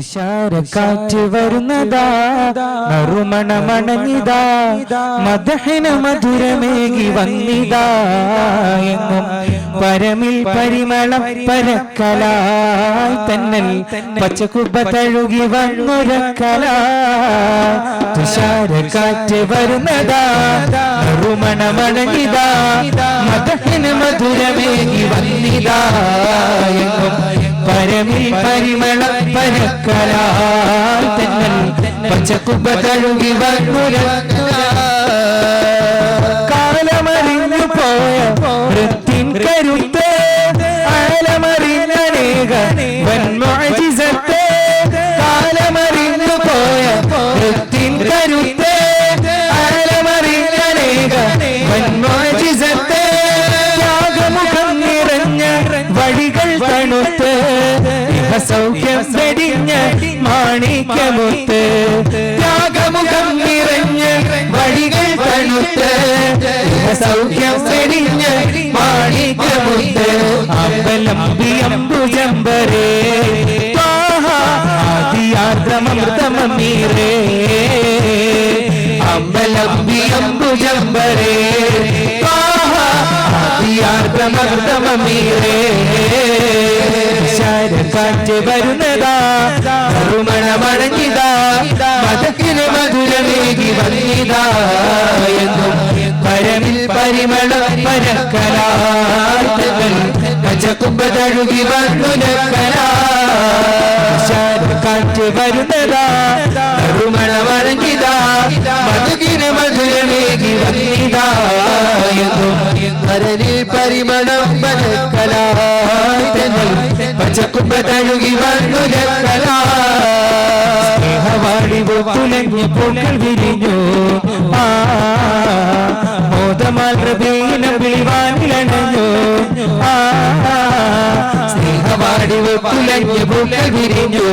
തുഷാരക്കാറ്റ് വരുന്നതാ നറുമണമണഞ്ഞിതാ മദഹിന് മധുരമേകി വന്നിതാ എങ്ങും പരമിൽ പരിമളം പരക്കലായി തന്നൽ പച്ചക്കുബ്ബ തഴുകി വന്നൊരക്കലാ തുഷാരക്കാറ്റ് വരുന്നതാ നറുമണമണഞ്ഞിതാ മദഹിന് മധുരമേകി വന്നിതാ എങ്ങും പരമിൽ പരിമളം പരക്കലായി തന്നൽ പച്ചക്കുബ്ബ തഴുകി വന്നൊരക്കലാ കാലമറിഞ്ഞു പോയ വൃത്തിൻ കരുത്ത് ആലമറിഞ്ഞനേക വൻമുഅ്ജിസത്ത് കാലമറിഞ്ഞു പോയ വൃത്തിൻ കരുത്ത് ആലമറിഞ്ഞനേക വൻമുഅ്ജിസത്ത് ത്യാഗമുഖം നിറഞ്ഞ വഴികൾ തണുത്ത് സൗഖ്യം വെടിഞ്ഞ മാണിക്യമുത്ത് ത്യാഗമുഖം നിറഞ്ഞ വഴികൾ തണുത്ത് സൗഖ്യം വെടിഞ്ഞ മാണിക്യമുത്ത് അമ്പലംബിയംബുജംബരേ ആദിയാർദ്രമൃതമീരേ അമ്പലംബിയംബുജംബരേ ആദിയാർദ്രമൃതമീരേ കാറ്റ് വരുന്നതാ നറുമണമണഞ്ഞിതാ മദഹിന് മധുരമേകി വന്നിതാ എന്നും പരമിൽ പരിമളം പരക്കലായി തന്നൽ പച്ചക്കുബ്ബ തഴുകി വന്നൊരക്കലാ കാറ്റ് വരുന്നതാ നറുമണമണഞ്ഞിതാ മദഹിന് മധുരമേകി വന്നിതാ എന്നും പരമിൽ പരിമളം പരക്കലായി തന്നൽ പച്ചക്കുബ്ബ തഴുകി വന്നൊരക്കലാ സ്നേഹവാടിവോ തുലഞ്ഞ പൂക്കൾ വിരിഞ്ഞു മോദമാൽ റബീനം വിളിവാനിലണഞ്ഞു സ്നേഹവാടിവോ തുലഞ്ഞ പൂക്കൾ വിരിഞ്ഞു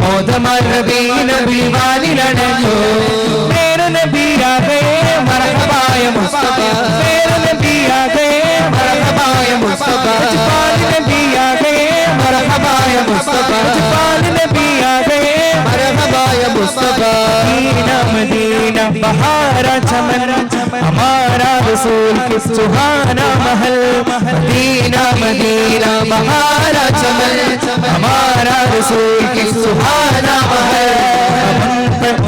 മോദമാൽ റബീനം വിളിവാനിലണഞ്ഞു മേരു നബിയാകേ മർഹബായ മുസ്തഫ മേരു നബിയാകേ മർഹബായ മുസ്തഫ നബിയാകേ മർഹബായ മുസ്തഫ നബിയാകേ मरहबाय मुस्तफा मदीना मदीना बहारा चमन हमारा रसूल की सुहाना महल मदीना मदीना बहारा चमन हमारा रसूल की सुहाना महल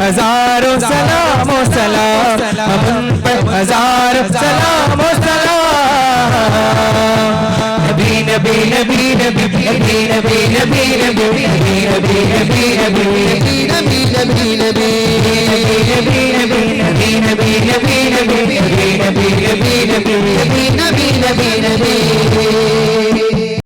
हजारों सलाम सलाम हम पर हजारों सलाम सलाम नबी नबी नबी नबी नबी नबी नबी नबी नबी नबी नबी नबी नबी